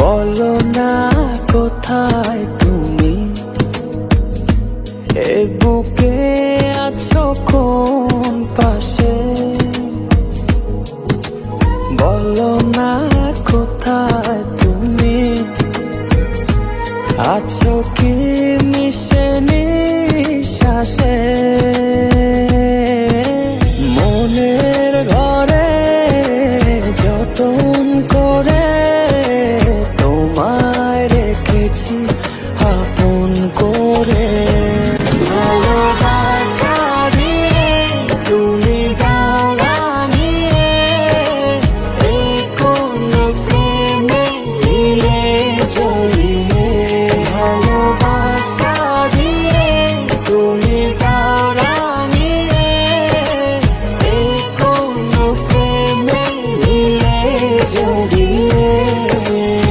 বলো না কোথায় তুমি, এ বুকে আছো কোন পাশে। বলো না কোথায় তুমি, আছো কি